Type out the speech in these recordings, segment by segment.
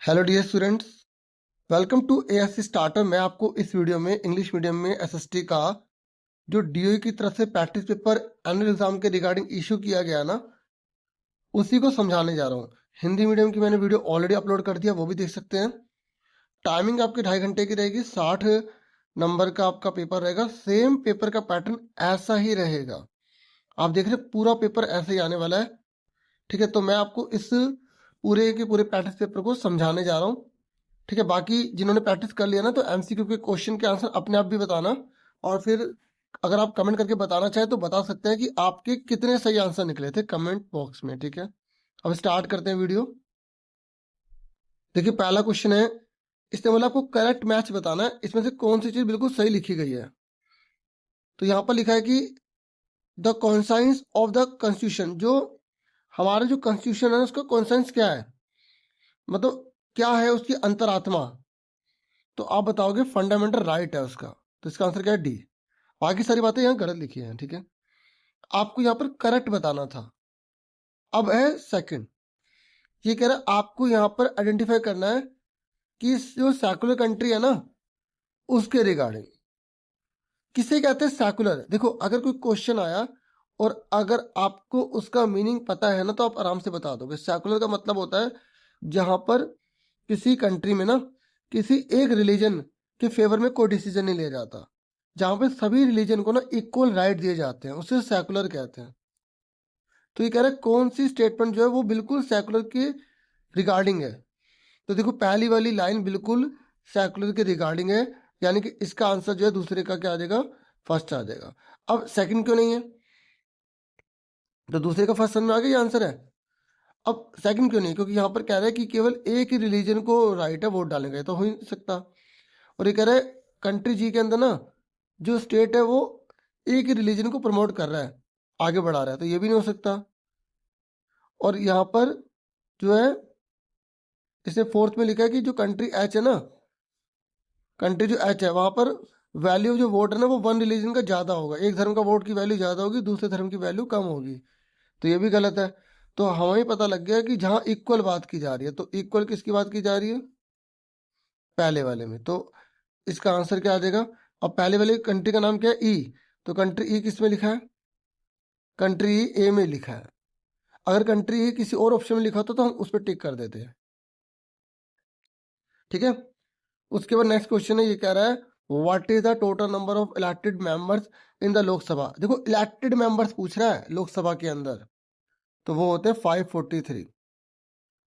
Hello dear students, welcome to ASC starter. मैं आपको इस वीडियो में इंग्लिश मीडियम में एसएसटी का जो डीओई की तरफ से प्रैक्टिस पेपर एनुअल एग्जाम के रिगार्डिंग इशू किया गया ना, उसी को समझाने जा रहा हूँ। हिंदी मीडियम की मैंने वीडियो ऑलरेडी अपलोड कर दिया, वो भी देख सकते हैं। टाइमिंग आपकी 2.5 घंटे की रहेगी। 60 नंबर का आपका पेपर रहेगा। सेम पेपर का पैटर्न ऐसा ही रहेगा। आप देख रहे हैं पूरा पेपर ऐसे ही आने वाला है। ठीक है, तो मैं आपको इस पूरे के पूरे प्रैक्टिस पेपर को समझाने जा रहा हूँ। ठीक है, बाकी जिन्होंने प्रैक्टिस कर लिया ना, तो एमसीक्यू के क्वेश्चन के आंसर अपने आप भी बताना। और फिर अगर आप कमेंट करके बताना चाहे तो बता सकते हैं कि आपके कितने सही आंसर निकले थे कमेंट बॉक्स में। ठीक है, अब स्टार्ट करते हैं वीडियो। देखिए, पहला क्वेश्चन है, इसमें बोला आपको करेक्ट मैच बताना है, इसमें से कौन सी चीज बिल्कुल सही लिखी गई है। तो यहाँ पर लिखा है कि the conscience of the constitution, जो हमारा जो कॉन्स्टिट्यूशन है उसका कॉन्साइंस क्या है, मतलब क्या है उसकी अंतरात्मा। तो आप बताओगे फंडामेंटल राइट है उसका, तो इसका आंसर क्या है? डी। बाकी सारी बातें यहाँ गलत लिखी हैं। ठीक है, आपको यहाँ पर करेक्ट बताना था। अब है सेकंड, ये कह रहा है आपको यहाँ पर आइडेंटिफाई करना है कि जो सेकुलर कंट्री है ना, उसके रिगार्डिंग। किसे कहते हैं सेकुलर? देखो, अगर कोई क्वेश्चन आया और अगर आपको उसका मीनिंग पता है ना, तो आप आराम से बता दोगे। सेकुलर का मतलब होता है जहां पर किसी कंट्री में ना किसी एक रिलीजन के फेवर में कोई डिसीजन नहीं लिया जाता, जहां पे सभी रिलीजन को ना इक्वल राइट दिए जाते हैं, उसे सेकुलर कहते हैं। तो ये कह रहा है कौन सी स्टेटमेंट जो है वो बिल्कुल सेकुलर के रिगार्डिंग है। तो देखो, पहली वाली लाइन बिल्कुल सेकुलर के रिगार्डिंग है, यानी कि इसका आंसर जो है दूसरे का क्या आ जाएगा? फर्स्ट आ जाएगा। अब सेकंड क्यों नहीं है? तो दूसरे का फर्स्ट में आ गया, ये आंसर है। अब सेकंड क्यों नहीं? क्योंकि यहाँ पर कह रहा है कि केवल एक ही रिलीजन को राइट है वोट डालेंगे, तो हो ही नहीं सकता। और ये कह रहा है कंट्री जी के अंदर ना जो स्टेट है वो एक ही रिलीजन को प्रमोट कर रहा है, आगे बढ़ा रहा है, तो ये भी नहीं हो सकता। और यहाँ पर जो है, इसने फोर्थ में लिखा है कि जो कंट्री एच है ना, कंट्री जो एच है वहां पर वैल्यू जो वोट है ना वो वन रिलीजन का ज्यादा होगा, एक धर्म का वोट की वैल्यू ज्यादा होगी, दूसरे धर्म की वैल्यू कम होगी। तो ये भी गलत है। तो हमें पता लग गया कि जहां इक्वल बात की जा रही है, तो इक्वल किसकी बात की जा रही है? पहले वाले में। तो इसका आंसर क्या आ जाएगा? अब पहले वाले कंट्री का नाम क्या है? ई। तो कंट्री ई किस में लिखा है? कंट्री ई ए में लिखा है। अगर कंट्री ई किसी और ऑप्शन में लिखा होता तो हम उस पर टिक कर देते हैं। ठीक है, उसके बाद नेक्स्ट क्वेश्चन है, ये कह रहा है what is the total number of elected members in the Lok Sabha. देखो, इलेक्टेड मेंबर्स पूछ रहा है लोकसभा के अंदर, तो वो होते हैं 543।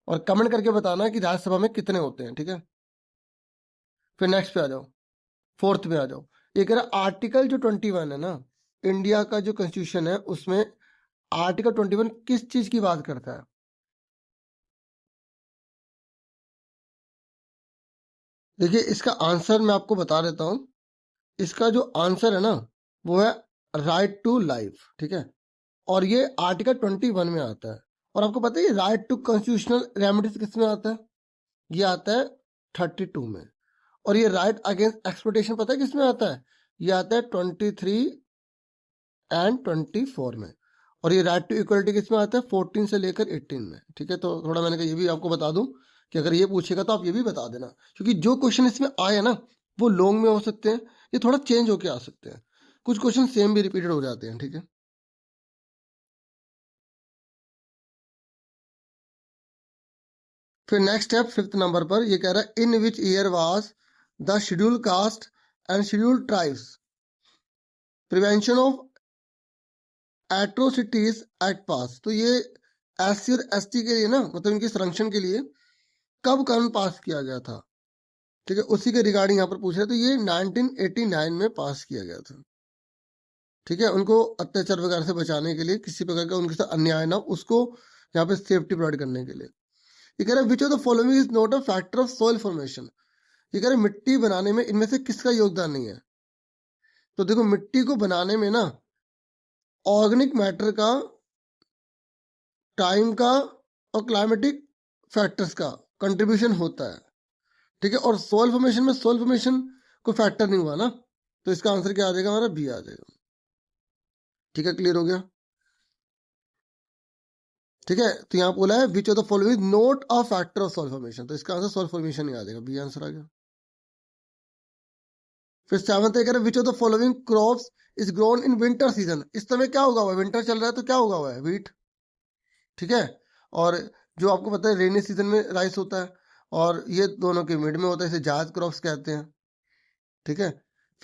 और कमेंट करके बताना है कि राज्यसभा में कितने होते हैं। ठीक है, फिर नेक्स्ट पे आ जाओ, फोर्थ में आ जाओ। ये कह रहा है आर्टिकल जो 21 है ना, इंडिया का जो कॉन्स्टिट्यूशन है उसमें आर्टिकल 21 किस चीज की बात करता है? देखिए, इसका आंसर मैं आपको बता देता हूं। इसका जो आंसर है ना, वो है राइट टू लाइफ। ठीक है, और ये आर्टिकल 21 में आता है। और आपको पता है राइट टू कॉन्स्टिट्यूशनल रेमेडीज किस में आता है? ये आता है 32 में। और ये राइट अगेंस्ट एक्सप्लॉयटेशन पता है किस में आता है? ये आता है 23 एंड 24 में। और ये राइट टू इक्वलिटी किस में आता है? 14 से लेकर 18 में। ठीक है, तो थोड़ा मैंने कहा ये भी आपको बता दूं कि अगर ये पूछेगा तो आप ये भी बता देना, क्योंकि जो क्वेश्चन इसमें आए ना वो लॉन्ग में हो सकते हैं, ये थोड़ा चेंज होके आ सकते हैं, कुछ क्वेश्चन सेम भी रिपीटेड हो जाते हैं। ठीक है, फिर नेक्स्ट है फिफ्थ नंबर पर, ये कह रहा है in which year was the schedule caste and schedule tribes prevention of atrocities act pass. तो ये एससी और एसटी के लिए ना, मतलब इनके संरक्षण के लिए कब कानून पास किया गया था? ठीक है, उसी के रिगार्डिंग यहाँ पर पूछ रहे हैं। तो ये 1989 में पास किया गया था। ठीक है, उनको अत्याचार वगैरह से बचाने के लिए, किसी प्रकार का उनके साथ अन्याय ना, उसको यहाँ पे सेफ्टी प्रोवाइड करने के लिए। ये कह रहा है which of the following is not a factor of soil formation. ये कह रहे हैं मिट्टी बनाने में इनमें से किसका योगदान नहीं है? तो देखो, मिट्टी को बनाने में ना ऑर्गेनिक मैटर का, टाइम का और क्लाइमेटिक फैक्टर्स का कंट्रीब्यूशन होता है। ठीक है, और सोल फॉर्मेशन में सोल फॉर्मेशन कोई फैक्टर नहीं हुआ ना, तो इसका आंसर क्या आ जाएगा? हमारा बी आ जाएगा। ठीक है, क्लियर हो गया। ठीक है। तो यहाँ बोला है which of the following not a factor of soil formation, तो इसका आंसर सॉइल फॉर्मेशन ही आ जाएगा, बी आंसर आ गया। फिर सेवंथ है, which of the following crops is grown in winter season, इस समय क्या होगा हुआ है, विंटर चल रहा है तो क्या होगा हुआ है, व्हीट। ठीक है। और जो आपको पता है रेनी सीजन में राइस होता है, और ये दोनों के मिड में होता है, इसे जायद क्रॉप्स कहते हैं। ठीक है।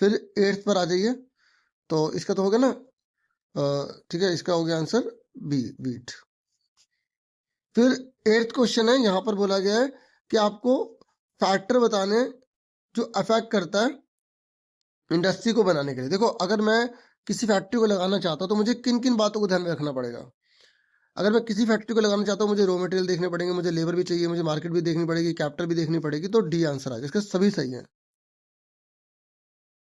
फिर एट्थ पर आ जाइए, तो इसका तो होगा ना, ठीक है, इसका हो गया आंसर बी, वीट। फिर एट्थ क्वेश्चन है, यहां पर बोला गया है कि आपको फैक्टर बताने जो अफेक्ट करता है इंडस्ट्री को बनाने के लिए। देखो, अगर मैं किसी फैक्ट्री को लगाना चाहता हूं तो मुझे किन किन बातों को ध्यान में रखना पड़ेगा। अगर मैं किसी फैक्ट्री को लगाना चाहता हूँ, मुझे रॉ मटेरियल देखने पड़ेंगे, मुझे लेबर भी चाहिए, मुझे मार्केट भी देखनी पड़ेगी, कैपिटल भी देखनी पड़ेगी, तो डी आंसर आ जाएगा, इसके सभी सही है।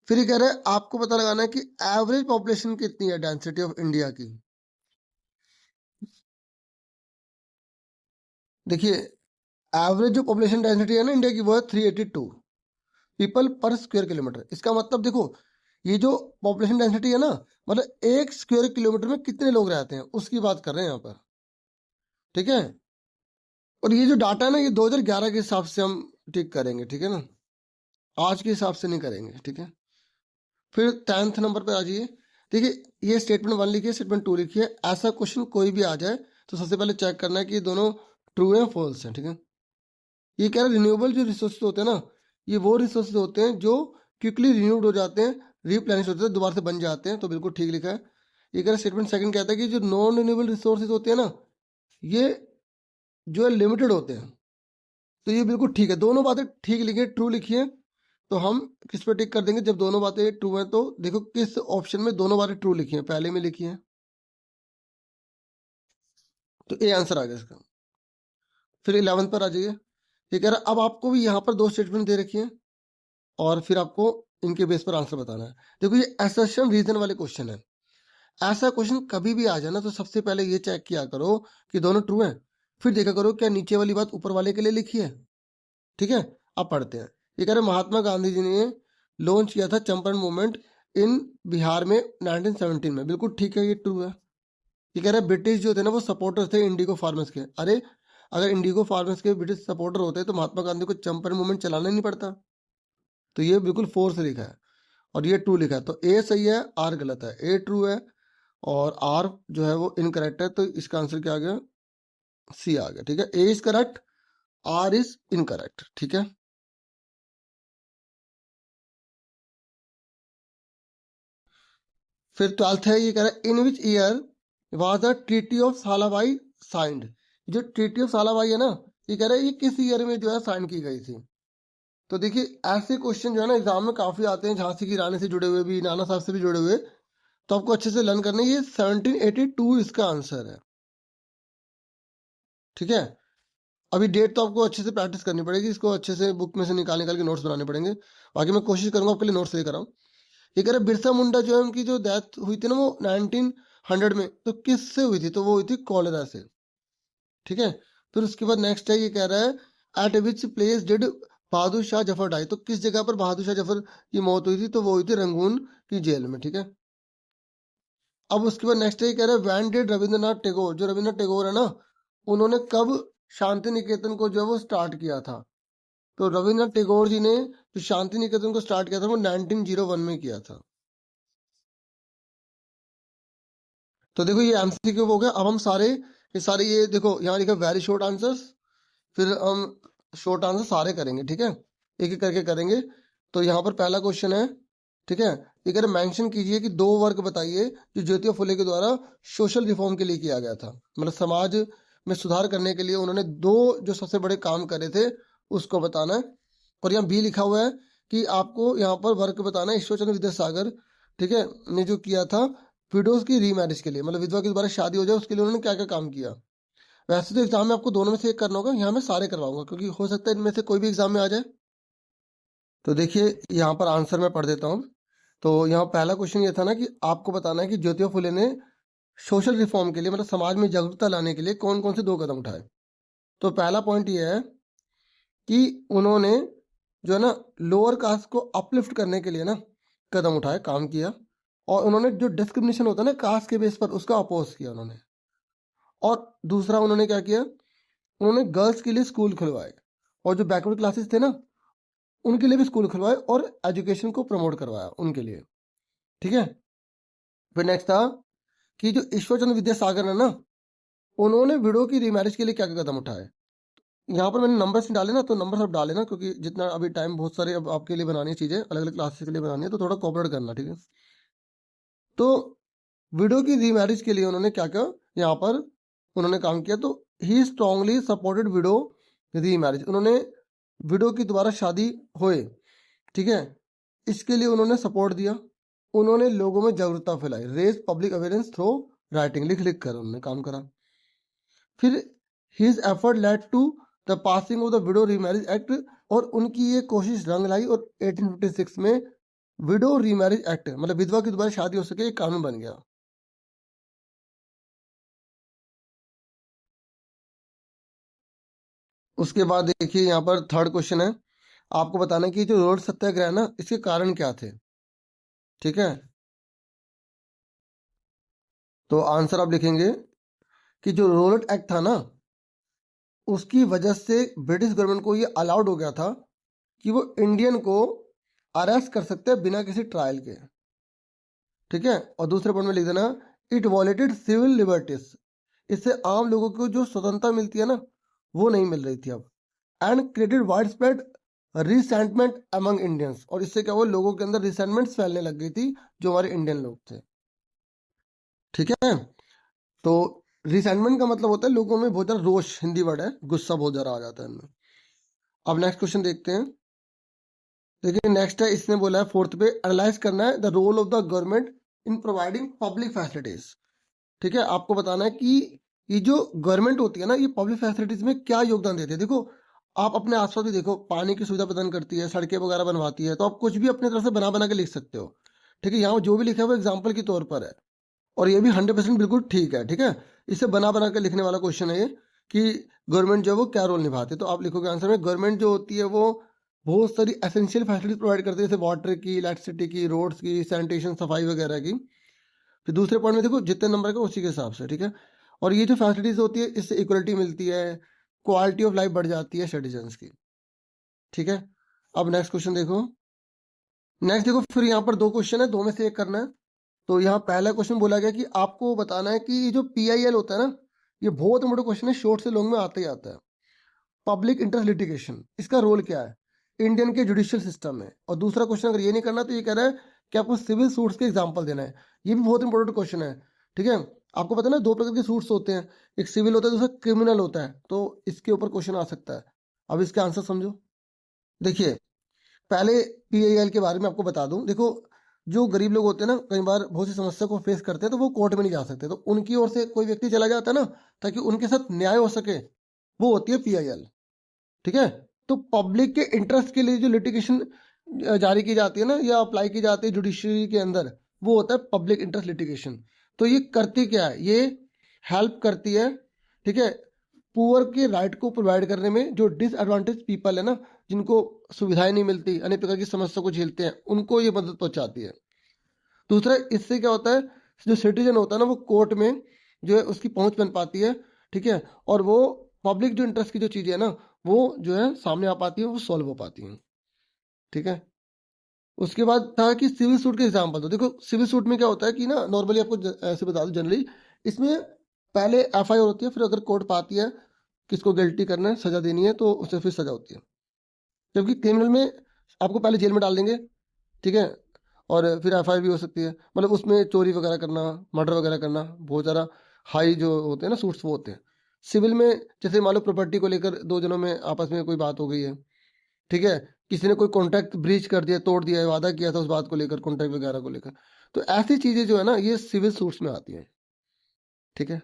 फिर ये कह रहा है आपको पता लगाना है कि एवरेज पॉपुलेशन कितनी है डेंसिटी ऑफ इंडिया की। देखिए, एवरेज जो पॉपुलेशन डेंसिटी है ना इंडिया की, वो है 382 पीपल पर स्क्वायर किलोमीटर। इसका मतलब देखो, ये जो पॉपुलेशन डेंसिटी है ना, मतलब एक स्क्वायर किलोमीटर में कितने लोग रहते हैं उसकी बात कर रहे हैं यहाँ पर। ठीक है। और ये जो डाटा है ना, ये 2011 के हिसाब से हम ठीक करेंगे, ठीक है ना, आज के हिसाब से नहीं करेंगे। ठीक है। फिर 10th नंबर पे आ जाइए। देखिए, ये स्टेटमेंट 1 लिखिए, स्टेटमेंट 2 लिखिए। ऐसा क्वेश्चन कोई भी आ जाए तो सबसे पहले चेक करना है कि ये दोनों ट्रू है फॉल्स है। ठीक है। ये कह रहा है रिन्यूएबल जो रिसोर्सेज होते हैं ना, ये वो रिसोर्सेज होते हैं जो क्विकली रिन्यूड हो जाते हैं, रिप्लेनिश होते हैं, दोबारा से बन जाते हैं, तो बिल्कुल ठीक लिखा है। ये कह रहा है स्टेटमेंट सेकंड कहता है कि जो नॉन रिन्यूएबल रिसोर्सेज होते हैं ना, ये जो है लिमिटेड होते हैं, तो ये बिल्कुल ठीक है। दोनों बातें ठीक लिखिए, ट्रू लिखिए, तो हम किस पे टिक कर देंगे जब दोनों बातें ट्रू हैं। तो देखो किस ऑप्शन में दोनों बातें ट्रू लिखी हैं, पहले में लिखी है, तो ए आंसर आ गया इसका। फिर 11 पर आ जाइए। ये कह रहा है अब आपको भी यहाँ पर दो स्टेटमेंट दे रखी है, और फिर आपको इनके बेस पर आंसर बताना है। देखो, ये असर्शन रीजन वाले क्वेश्चन है। ऐसा क्वेश्चन कभी भी आ जाए ना, तो सबसे पहले ये चेक किया करो कि दोनों ट्रू हैं, फिर देखा करो क्या नीचे वाली बात ऊपर वाले के लिए लिखी है। ठीक है। अब पढ़ते हैं। ये कह रहे महात्मा गांधी जी ने लॉन्च किया था चंपारण मूवमेंट इन बिहार में 1917 में, बिल्कुल ठीक है, ये ट्रू है। ये कह रहे हैं ब्रिटिश जो थे ना, वो सपोर्टर थे इंडिगो फार्मर्स के। अरे, अगर इंडिगो फार्मर्स के ब्रिटिश सपोर्टर होते तो महात्मा गांधी को चंपारण मूवमेंट चलाना ही नहीं पड़ता। तो ये बिल्कुल फोर्स लिखा है, और ये ट्रू लिखा है, तो ए सही है, आर गलत है। ए ट्रू है और आर जो है वो इनकरेक्ट है, तो इसका आंसर क्या आ गया, सी आ गया। ठीक है। A is correct, R is incorrect. ठीक है। फिर 12th है, ये कह रहा है in which year was the treaty of Salbai signed. जो ट्रीटी ऑफ सालाबाई है ना, ये कह रहा है ये किस ईयर में जो है साइन की गई थी। तो देखिए, ऐसे क्वेश्चन जो है ना एग्जाम में काफी आते हैं, झांसी की रानी से जुड़े हुए भी, नाना साहब से भी जुड़े हुए, तो आपको अच्छे से लर्न करना है। ये 1782 इसका आंसर है। ठीक है। अभी डेट तो आपको अच्छे से प्रैक्टिस करनी पड़ेगी, इसको अच्छे से बुक में से निकाल निकाल के नोट्स बनाने पड़ेंगे। बाकी मैं कोशिश करूंगा आपके लिए नोट्स लेकर आऊँ। ये कह रहे बिरसा मुंडा जो है, उनकी जो डेथ हुई थी ना वो 1900 में, तो किससे हुई थी, तो वो हुई थी कॉलेरा से। ठीक है। फिर उसके बाद नेक्स्ट है, ये कह रहा है at which place did Bahadur Shah Zafar die, तो किस जगह पर बहादुर शाह जफर की मौत हुई थी, तो वो हुई थी रंगून की जेल में। ठीक है। अब उसके बाद नेक्स्ट है, ये कह रहा है व्हेन डिड रविंद्रनाथ टैगोर, जो रविंद्रनाथ टैगोर है ना, उन्होंने कब शांति निकेतन को जो है वो स्टार्ट किया था। तो रविंद्रनाथ टैगोर जी ने जो शांति निकेतन को स्टार्ट किया था वो 1901 में किया था। तो देखो, ये एमसीक्यू हो गया। अब हम सारे ये सारे, ये देखो यहाँ लिखा वेरी शॉर्ट आंसर्स, फिर हम शॉर्ट आंसर सारे करेंगे। ठीक है। एक एक करके करेंगे। तो यहाँ पर पहला क्वेश्चन है। ठीक है। ये कह रहे मेंशन कीजिए कि दो वर्क बताइए जो ज्योतिबा फुले के द्वारा सोशल रिफॉर्म के लिए किया गया था, मतलब समाज में सुधार करने के लिए उन्होंने दो जो सबसे बड़े काम करे थे उसको बताना है। और यहाँ बी लिखा हुआ है कि आपको यहाँ पर वर्क बताना है ईश्वर चंद्र विद्यासागर, ठीक है, ने जो किया था विडोज की रीमैरिज के लिए, मतलब विधवा की दोबारा शादी हो जाए उसके लिए उन्होंने क्या क्या काम किया। वैसे तो एग्जाम में आपको दोनों में से एक करना होगा, यहाँ मैं सारे करवाऊंगा क्योंकि हो सकता है इनमें से कोई भी एग्जाम में आ जाए। तो देखिए, यहाँ पर आंसर मैं पढ़ देता हूँ। तो यहाँ पहला क्वेश्चन ये था ना कि आपको बताना है कि ज्योतिबा फुले ने सोशल रिफॉर्म के लिए, मतलब समाज में जागरूकता लाने के लिए कौन कौन से दो कदम उठाए। तो पहला पॉइंट ये है कि उन्होंने जो है ना लोअर कास्ट को अपलिफ्ट करने के लिए ना कदम उठाए, काम किया। और उन्होंने जो डिस्क्रिमिनेशन होता है ना कास्ट के बेस पर, उसका अपोज किया उन्होंने। और दूसरा उन्होंने क्या किया, उन्होंने गर्ल्स के लिए स्कूल खुलवाए और जो बैकवर्ड क्लासेस थे ना उनके लिए भी स्कूल खुलवाए और एजुकेशन को प्रमोट करवाया उनके लिए। ठीक है, फिर नेक्स्ट था कि जो ईश्वर चंद्र विद्यासागर है ना, उन्होंने विडो की रीमैरिज के लिए क्या क्या कदम उठाए। यहाँ पर मैंने नंबर्स डाले ना, तो नंबर सब डाले ना, क्योंकि जितना अभी टाइम बहुत सारे अब आपके लिए बनानी है चीजें, अलग अलग क्लासेस के लिए बनानी है, तो थोड़ा कोऑपरेट करना, ठीक है। तो विडो की रीमैरिज के लिए उन्होंने क्या क्या यहाँ पर उन्होंने काम किया, तो ही स्ट्रांगली सपोर्टेड विडो रीमैरिज, उन्होंने विडो की दोबारा शादी होए, ठीक है, इसके लिए उन्होंने सपोर्ट दिया। उन्होंने लोगों में जागरूकता फैलाई, raise public awareness through writing, लिख लिख कर उन्होंने काम करा। फिर his effort led to the passing of the widow remarriage act, और उनकी ये कोशिश रंग लाई और 1856 में विडो रीमैरिज एक्ट, मतलब विधवा की दोबारा शादी हो सके, एक कानून बन गया। उसके बाद देखिए यहाँ पर थर्ड क्वेश्चन है, आपको बताना है कि जो रोड सत्याग्रह है ना, इसके कारण क्या थे। ठीक है, तो आंसर आप लिखेंगे कि जो रोलेट एक्ट था ना, उसकी वजह से ब्रिटिश गवर्नमेंट को ये अलाउड हो गया था कि वो इंडियन को अरेस्ट कर सकते हैं बिना किसी ट्रायल के। ठीक है, और दूसरे पॉइंट में लिख देना, इट वॉलेटेड सिविल लिबर्टीज, इससे आम लोगों को जो स्वतंत्रता मिलती है ना, वो नहीं मिल रही थी अब। And created wide spread resentment among Indians, और इससे क्या हुआ, लोगों के अंदर रिसेंटमेंट्स फैलने लग गई थी जो हमारे इंडियन लोग थे। ठीक है, तो रिसेंटमेंट का मतलब होता है लोगों में बहुत ज्यादा रोष, हिंदी वर्ड है, गुस्सा बहुत ज्यादा आ जाता है इनमें। अब नेक्स्ट क्वेश्चन देखते हैं। देखिए नेक्स्ट है, इसने बोला है फोर्थ पे, एनालाइज करना है the role of the government in providing public facilities. ठीक है, आपको बताना है कि ये जो गवर्नमेंट होती है ना, ये पब्लिक फैसिलिटीज में क्या योगदान देती है। देखो आप अपने आसपास भी देखो, पानी की सुविधा प्रदान करती है, सड़कें वगैरह बनवाती है, तो आप कुछ भी अपनी तरफ से बना बना के लिख सकते हो। ठीक है, यहाँ जो भी लिखा है वो एग्जाम्पल के तौर पर है, और ये भी 100% बिल्कुल ठीक है। ठीक है, इसे बना बना के लिखने वाला क्वेश्चन है ये, कि गवर्नमेंट जो है वो क्या रोल निभाती है। तो आप लिखोगे आंसर में, गवर्नमेंट जो होती है वो बहुत सारी एसेंशियल फैसिलिटीज प्रोवाइड करती है, जैसे वाटर की, इलेक्ट्रिसिटी की, रोड्स की, सैनिटेशन, सफाई वगैरह की। फिर दूसरे पॉइंट में देखो, जितने नंबर का उसी के हिसाब से। ठीक है, और ये जो फैसिलिटीज होती है, इससे इक्वलिटी मिलती है, क्वालिटी ऑफ लाइफ बढ़ जाती है सिटीजन्स की। ठीक है, अब नेक्स्ट क्वेश्चन देखो। नेक्स्ट देखो, फिर यहाँ पर दो क्वेश्चन है, दो में से एक करना है। तो यहाँ पहला क्वेश्चन बोला गया कि आपको बताना है कि ये जो PIL होता है ना, ये बहुत इंपॉर्टेंट क्वेश्चन है, शॉर्ट से लॉन्ग में आता ही आता है। पब्लिक इंटरेस्ट लिटिगेशन, इसका रोल क्या है इंडियन के जुडिशियल सिस्टम में। और दूसरा क्वेश्चन अगर ये नहीं करना, तो ये कह रहा है कि आपको सिविल सूट्स के एग्जाम्पल देना है। ये भी बहुत इंपॉर्टेंट क्वेश्चन है। ठीक है, आपको पता है ना, दो प्रकार के सूट्स होते हैं, एक सिविल होता है, दूसरा क्रिमिनल होता है, तो इसके ऊपर क्वेश्चन आ सकता है। अब इसके आंसर समझो। देखिए पहले PIL के बारे में आपको बता दूं। देखो जो गरीब लोग होते हैं ना, कई बार बहुत सी समस्या को फेस करते हैं, तो वो कोर्ट में नहीं जा सकते, तो उनकी ओर से कोई व्यक्ति चला जाता है ना, ताकि उनके साथ न्याय हो सके, वो होती है PIL। ठीक है, तो पब्लिक के इंटरेस्ट के लिए जो लिटिगेशन जारी की जाती है ना, या अप्लाई की जाती है जुडिशरी के अंदर, वो होता है पब्लिक इंटरेस्ट लिटिगेशन। तो ये करती क्या है, ये हेल्प करती है, ठीक है, पुअर के राइट को प्रोवाइड करने में। जो डिसएडवांटेज पीपल है ना, जिनको सुविधाएं नहीं मिलती, अनेक प्रकार की समस्या को झेलते हैं, उनको ये मदद पहुंचाती है। दूसरा, इससे क्या होता है, जो सिटीजन होता है ना, वो कोर्ट में जो है उसकी पहुंच बन पाती है। ठीक है, और वो पब्लिक जो इंटरेस्ट की जो चीजें है ना, वो जो है सामने आ पाती है, वो सॉल्व हो पाती हैं। ठीक है, उसके बाद था कि सिविल सूट के एग्जाम्पल। तो देखो सिविल सूट में क्या होता है कि ना, नॉर्मली आपको ऐसे बता दो, जनरली इसमें पहले FIR होती है, फिर अगर कोर्ट पाती है किसको गिल्टी करना है, सजा देनी है, तो उसे फिर सजा होती है। जबकि क्रिमिनल में आपको पहले जेल में डाल देंगे, ठीक है, और फिर FIR भी हो सकती है, मतलब उसमें चोरी वगैरह करना, मर्डर वगैरह करना, बहुत ज़्यादा हाई जो होते हैं ना सूट्स, वो होते हैं। सिविल में जैसे मान लो प्रॉपर्टी को लेकर दो जनों में आपस में कोई बात हो गई है, ठीक है, किसी ने कोई कॉन्ट्रैक्ट ब्रीच कर दिया, तोड़ दिया है, वादा किया था उस बात को लेकर, कॉन्ट्रैक्ट वगैरह को लेकर, तो ऐसी चीज़ें जो है ना, ये सिविल सूट्स में आती हैं। ठीक है,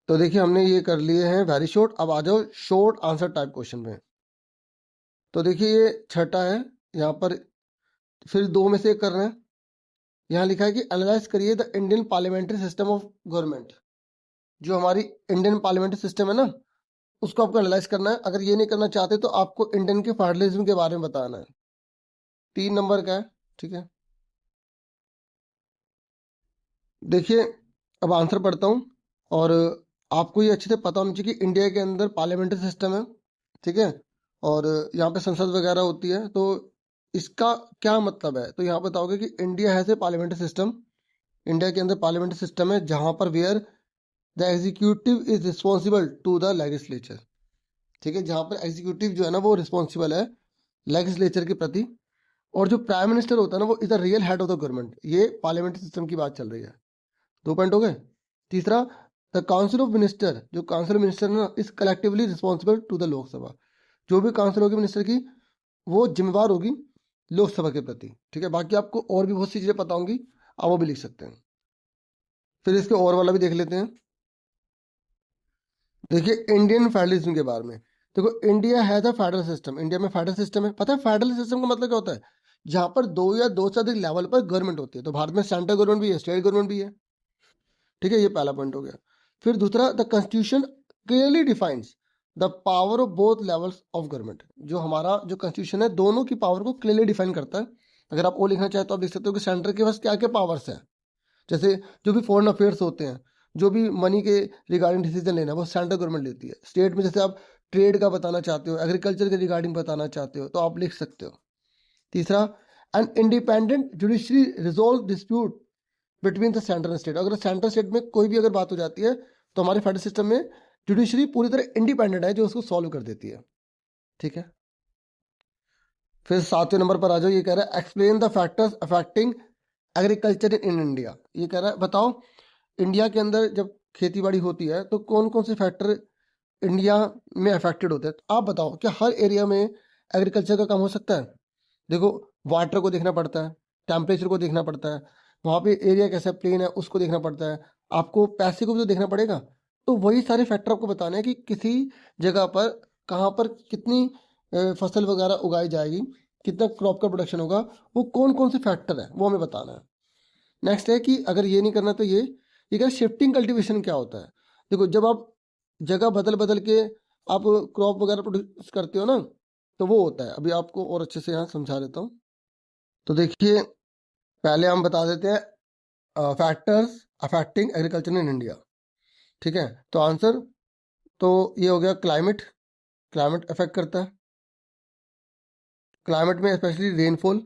तो देखिए हमने ये कर लिए हैं वेरी शॉर्ट। अब आ जाओ शॉर्ट आंसर टाइप क्वेश्चन में। तो देखिए ये छठा है, यहाँ पर फिर दो में से एक करना है। यहाँ लिखा है कि एनालाइज करिए the Indian parliamentary system of government. जो हमारी इंडियन पार्लियामेंट्री सिस्टम है ना, उसको आपको एनालाइज करना है। अगर ये नहीं करना चाहते, तो आपको इंडियन के फेडरलिज्म के बारे में बताना है। 3 नंबर का है। ठीक है, देखिए अब आंसर पढ़ता हूँ, और आपको ये अच्छे से पता होना चाहिए कि इंडिया के अंदर पार्लियामेंट्री सिस्टम है, ठीक है, और यहाँ पे संसद वगैरह होती है। तो इसका क्या मतलब है, तो यहाँ बताओगे कि India has a parliamentary system, India के अंदर पार्लियामेंट्री सिस्टम है जहां पर where the executive is responsible to the legislature, ठीक है, जहां पर एग्जीक्यूटिव जो है ना वो रिस्पॉन्सिबल है लेजिस्लेचर के प्रति, और जो प्राइम मिनिस्टर होता है ना वो is the real head of the government. ये पार्लियामेंट्री सिस्टम की बात चल रही है। 2 पॉइंट हो गए। तीसरा, द काउंसिल ऑफ मिनिस्टर, जो काउंसिल ऑफ मिनिस्टर ना is collectively responsible to the Lok Sabha, जो भी काउंसिल होगी मिनिस्टर की वो जिम्मेवार होगी लोकसभा के प्रति, ठीक है। बाकी आपको और भी बहुत सी चीजें पता होंगी, आप वो भी लिख सकते हैं। फिर इसके और वाला भी देख लेते हैं। देखिए इंडियन फेडरलिज्म के बारे में, देखो इंडिया है द फेडरल सिस्टम, इंडिया में फेडरल सिस्टम है। पता है फेडरल सिस्टम का मतलब क्या होता है, जहां पर दो या दो से अधिक लेवल पर गवर्नमेंट होती है। तो भारत में सेंट्रल गवर्नमेंट भी है, स्टेट गवर्नमेंट भी है, ठीक है, ये पहला पॉइंट हो गया। फिर दूसरा, the constitution clearly defines the power of both levels of government, जो हमारा जो कॉन्स्टिट्यूशन है दोनों की पावर को क्लियरली डिफाइन करता है। अगर आप वो लिखना चाहे तो आप लिख सकते हो कि सेंटर के पास क्या क्या पावर्स है, जैसे जो भी फॉरेन अफेयर्स होते हैं, जो भी मनी के रिगार्डिंग डिसीजन लेना है वो सेंट्रल गवर्नमेंट लेती है। स्टेट में जैसे आप ट्रेड का बताना चाहते हो, एग्रीकल्चर के रिगार्डिंग बताना चाहते हो तो आप लिख सकते हो। तीसरा, an independent judiciary resolve dispute between the centre and state, अगर सेंटर स्टेट में कोई भी अगर बात हो जाती है तो हमारे फेडरल सिस्टम में जुडिशरी पूरी तरह इंडिपेंडेंट है जो उसको सॉल्व कर देती है, ठीक है। फिर 7वें नंबर पर आ जाओ, ये कह रहा है explain the factors affecting agriculture in India. ये कह रहा है बताओ इंडिया के अंदर जब खेती बाड़ी होती है तो कौन कौन से फैक्टर इंडिया में अफेक्टेड होते हैं। तो आप बताओ क्या हर एरिया में एग्रीकल्चर का काम हो सकता है। देखो वाटर को देखना पड़ता है, टेम्परेचर को देखना पड़ता है, वहाँ पे एरिया कैसा प्लेन है उसको देखना पड़ता है, आपको पैसे को भी तो देखना पड़ेगा। तो वही सारे फैक्टर आपको बताने हैं कि किसी जगह पर कहाँ पर कितनी फसल वगैरह उगाई जाएगी, कितना क्रॉप का प्रोडक्शन होगा, वो कौन कौन से फैक्टर है वो हमें बताना है। नेक्स्ट है कि अगर ये नहीं करना तो ये क्या शिफ्टिंग कल्टीवेशन क्या होता है। देखो जब आप जगह बदल बदल के आप क्रॉप वगैरह प्रोड्यूस करते हो ना तो वो होता है। अभी आपको और अच्छे से यहाँ समझा देता हूँ। तो देखिए पहले हम बता देते हैं factors affecting agriculture in India, ठीक है। तो आंसर तो ये हो गया क्लाइमेट, क्लाइमेट अफेक्ट करता है, क्लाइमेट में स्पेशली रेनफॉल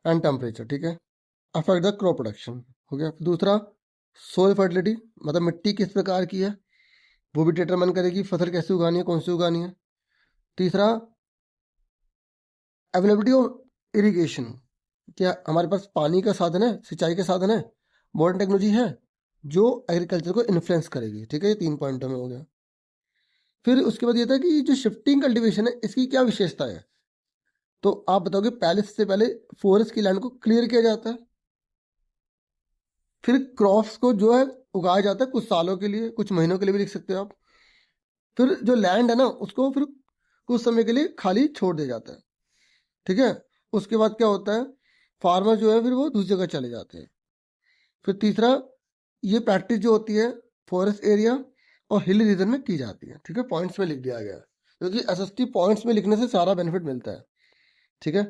एंड टेम्परेचर, ठीक है, अफेक्ट द क्रॉप प्रोडक्शन हो गया। दूसरा सोil फर्टिलिटी, मतलब मिट्टी किस प्रकार की है वो भी डिटरमाइन करेगी फसल कैसे उगानी है, कौन सी उगानी है। तीसरा अवेलेबिलिटी ऑफ इरिगेशन, क्या हमारे पास पानी का साधन है, सिंचाई का साधन है, मॉडर्न टेक्नोलॉजी है जो एग्रीकल्चर को इन्फ्लुएंस करेगी, ठीक है। ये 3 पॉइंटों में हो गया। फिर उसके बाद ये था कि जो शिफ्टिंग कल्टीवेशन है इसकी क्या विशेषता है। तो आप बताओगे पहले से पहले फॉरेस्ट की लैंड को क्लियर किया जाता है, फिर क्रॉप्स को जो है उगाया जाता है कुछ सालों के लिए, कुछ महीनों के लिए भी लिख सकते हो आप। फिर जो लैंड है ना उसको फिर कुछ समय के लिए खाली छोड़ दिया जाता है, ठीक है। उसके बाद क्या होता है, फार्मर जो है फिर वो दूसरी जगह चले जाते हैं। फिर तीसरा, ये प्रैक्टिस जो होती है फॉरेस्ट एरिया और हिल रीजन में की जाती है, ठीक है, पॉइंट्स में लिख दिया गया है क्योंकि एसएसटी पॉइंट्स में लिखने से सारा बेनिफिट मिलता है, ठीक है।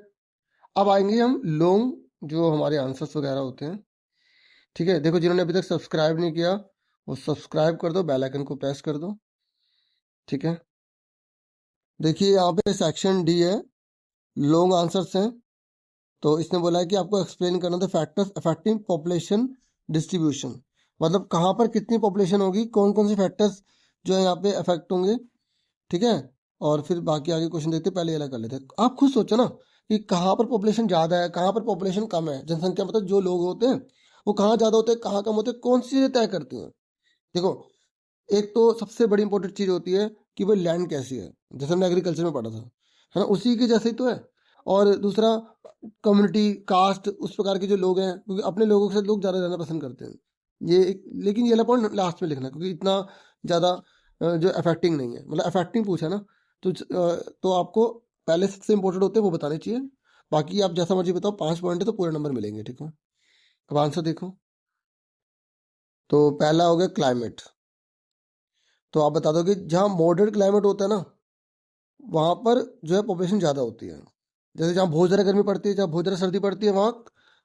अब आएंगे हम लॉन्ग जो हमारे आंसर्स वगैरह होते हैं, ठीक है। देखो जिन्होंने अभी तक सब्सक्राइब नहीं किया वो सब्सक्राइब कर दो, बेल आइकन को प्रेस कर दो, ठीक है। देखिए यहाँ पे सेक्शन डी है, लॉन्ग आंसर्स हैं। तो इसने बोला है कि आपको एक्सप्लेन करना the factors affecting population distribution, मतलब कहाँ पर कितनी पॉपुलेशन होगी, कौन कौन से फैक्टर्स जो है यहाँ पे अफेक्ट होंगे, ठीक है। और फिर बाकी आगे क्वेश्चन देखते हैं, पहले ये वाला कर लेते हैं। आप खुद सोचो ना कि कहाँ पर पॉपुलेशन ज़्यादा है, कहाँ पर पॉपुलेशन कम है, जनसंख्या मतलब जो लोग होते हैं वो कहाँ ज़्यादा होते हैं कहाँ कम होते हैं, कौन सी चीज़ें तय करती हैं। देखो एक तो सबसे बड़ी इंपॉर्टेंट चीज़ होती है कि वो लैंड कैसी है, जैसे हमने एग्रीकल्चर में पढ़ा था, है ना, उसी के जैसे ही तो है। और दूसरा कम्युनिटी कास्ट उस प्रकार के जो लोग हैं, क्योंकि अपने लोगों के साथ लोग ज़्यादा रहना पसंद करते हैं, ये एक, लेकिन ये वाला पॉइंट लास्ट में लिखना क्योंकि इतना ज़्यादा जो अफेक्टिंग नहीं है, मतलब अफेक्टिंग पूछा ना तो आपको पहले सबसे इंपॉर्टेंट होते हैं वो बताने चाहिए। बाकी आप जैसा मर्जी बताओ, 5 पॉइंट है तो पूरे नंबर मिलेंगे, ठीक है। अब आंसर देखो, तो पहला हो गया क्लाइमेट। तो आप बता दो कि जहाँ मॉडरेट क्लाइमेट होता है ना वहाँ पर जो है पॉपुलेशन ज़्यादा होती है, जैसे जहाँ बहुत ज़्यादा गर्मी पड़ती है, जहाँ बहुत ज़्यादा सर्दी पड़ती है वहाँ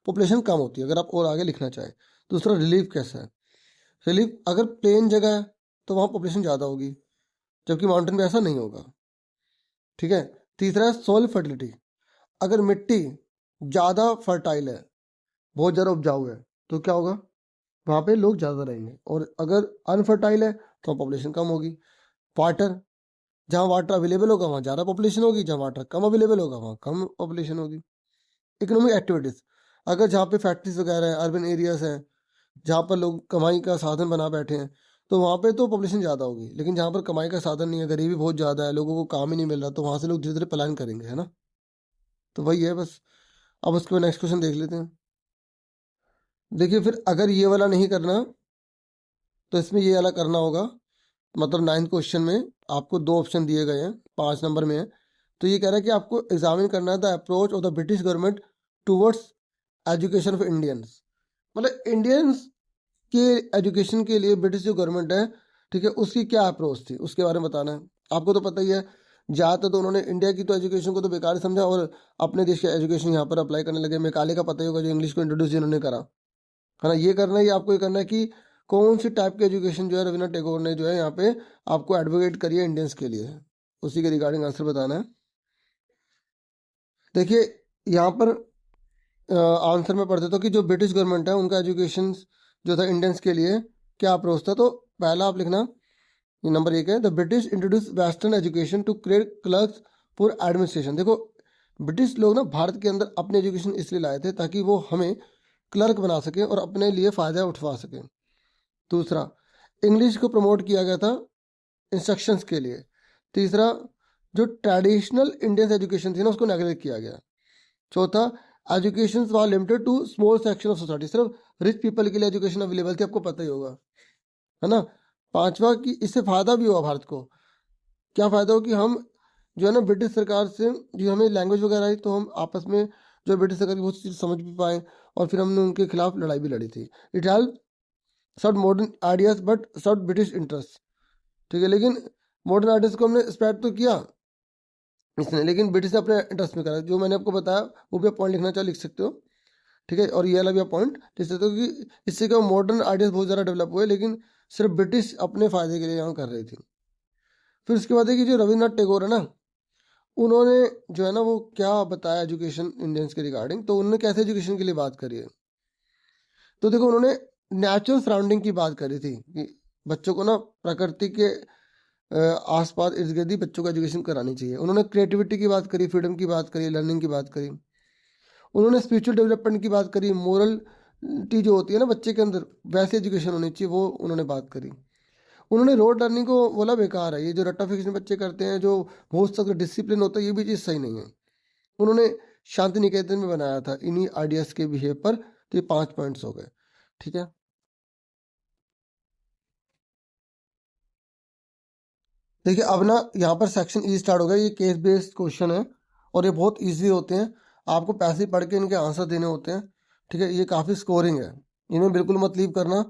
पॉपुलेशन कम होती है, अगर आप और आगे लिखना चाहें। दूसरा रिलीफ कैसा है, रिलीफ अगर प्लेन जगह है तो वहाँ पॉपुलेशन ज़्यादा होगी, जबकि माउंटेन में ऐसा नहीं होगा। ठीक है। तीसरा है सॉइल फर्टिलिटी। अगर मिट्टी ज़्यादा फर्टाइल है, बहुत ज़्यादा उपजाऊ है, तो क्या होगा, वहाँ पे लोग ज़्यादा रहेंगे। और अगर अनफर्टाइल है तो पॉपुलेशन कम होगी। वाटर, जहाँ वाटर अवेलेबल होगा वहाँ ज़्यादा पॉपुलेशन होगी, जहाँ वाटर कम अवेलेबल होगा वहाँ कम पॉपुलेशन होगी। इकोनॉमिक एक्टिविटीज़, अगर जहाँ पे फैक्ट्रीज वगैरह हैं, अर्बन एरियाज हैं, जहाँ पर लोग कमाई का साधन बना बैठे हैं, तो वहाँ पे तो पॉपुलेशन ज़्यादा होगी। लेकिन जहाँ पर कमाई का साधन नहीं है, गरीबी बहुत ज़्यादा है, लोगों को काम ही नहीं मिल रहा, तो वहाँ से लोग धीरे धीरे पलायन करेंगे, है ना। तो वही है बस। अब उसके बाद नेक्स्ट क्वेश्चन देख लेते हैं। देखिए फिर अगर ये वाला नहीं करना तो इसमें ये वाला करना होगा। मतलब 9th क्वेश्चन में आपको 2 ऑप्शन दिए गए हैं, 5 नंबर में है। तो ये कह रहा है कि आपको एग्जामिन करना है the approach of the British government towards education of Indians. मतलब इंडियंस के एजुकेशन के लिए ब्रिटिश जो गवर्नमेंट है, ठीक है, उसकी क्या अप्रोच थी उसके बारे में बताना है। आपको तो पता ही है, ज़्यादातर तो उन्होंने इंडिया की तो एजुकेशन को तो बेकार समझा और अपने देश के एजुकेशन यहाँ पर अप्लाई करने लगे। मेकाले का पता ही होगा, जो इंग्लिश को इंट्रोड्यूस जिन्होंने करा, है ना। ये करना है, ये आपको ये करना है कि कौन सी टाइप की एजुकेशन जो है रविन्द्रनाथ टैगोर ने जो है यहाँ पे आपको एडवोकेट करी है इंडियंस के लिए, उसी के रिगार्डिंग आंसर बताना है। देखिए यहाँ पर आंसर में पढ़ देता हूँ कि जो ब्रिटिश गवर्नमेंट है उनका एजुकेशन जो था इंडियंस के लिए क्या अप्रोच था। तो पहला आप लिखना, ये नंबर 1 है, the British introduce western education to create clerks for administration. देखो ब्रिटिश लोग ना भारत के अंदर अपनी एजुकेशन इसलिए लाए थे ताकि वो हमें क्लर्क बना सके और अपने लिए फ़ायदा उठवा सके। दूसरा, इंग्लिश को प्रमोट किया गया था इंस्ट्रक्शंस के लिए। तीसरा, जो ट्रेडिशनल इंडियन एजुकेशन थी ना उसको नेगलेक्ट किया गया। चौथा, education was limited to small section of society, सिर्फ रिच पीपल के लिए एजुकेशन अवेलेबल थी, आपको पता ही होगा, है ना। पांचवा, कि इससे फ़ायदा भी हुआ भारत को। क्या फ़ायदा हो कि हम जो है ना ब्रिटिश सरकार से जो हमें लैंग्वेज वगैरह आई, तो हम आपस में जो ब्रिटिश सरकार की बहुत सी चीज़ समझ भी पाए और फिर हमने उनके खिलाफ लड़ाई भी लड़ी थी। It help serve modern ideas but serve British interest. ठीक है, लेकिन मॉडर्न आइडियाज को हमने स्प्रेड तो किया इसने, लेकिन ब्रिटिश ने अपने इंटरेस्ट में करा। जो मैंने आपको बताया वो भी आप पॉइंट लिखना चाहे लिख सकते हो। ठीक है, और ये वाला भी आप पॉइंट लिख सकते हो कि इससे क्या मॉडर्न आइडियाज बहुत ज़्यादा डेवलप हुए, लेकिन सिर्फ ब्रिटिश अपने फ़ायदे के लिए यहाँ कर रही थी। फिर उसके बाद है कि जो रविन्द्रनाथ टैगोर है ना, उन्होंने जो है ना वो क्या बताया एजुकेशन इंडियंस के रिगार्डिंग। तो उन्होंने कैसे एजुकेशन के लिए बात करी है, तो देखो उन्होंने नेचुरल सराउंडिंग की बात करी थी कि बच्चों को ना प्रकृति के आसपास इर्द गिर्द ही बच्चों को एजुकेशन करानी चाहिए। उन्होंने क्रिएटिविटी की बात करी, फ्रीडम की बात करी, लर्निंग की बात करी। उन्होंने स्पिरिचुअल डेवलपमेंट की बात करी, मोरलिटी जो होती है ना बच्चे के अंदर वैसी एजुकेशन होनी चाहिए, वो उन्होंने बात करी। उन्होंने रोड लर्निंग को बोला बेकार है, ये जो रट्टाफिकेशन बच्चे करते हैं, जो बहुत सख्त डिसिप्लिन होता है, ये भी चीज़ सही नहीं है। उन्होंने शांति निकेतन में बनाया था इन्हीं आइडियाज़ के बिहेव पर। तो ये 5 पॉइंट्स हो गए। ठीक है, देखिए अब ना यहाँ पर सेक्शन ई स्टार्ट हो गया। ये केस बेस्ड क्वेश्चन है और ये बहुत इजी होते हैं, आपको पैसे पढ़ के इनके आंसर देने होते हैं। ठीक है, ये काफ़ी स्कोरिंग है, इन्हें बिल्कुल मत लीव करना।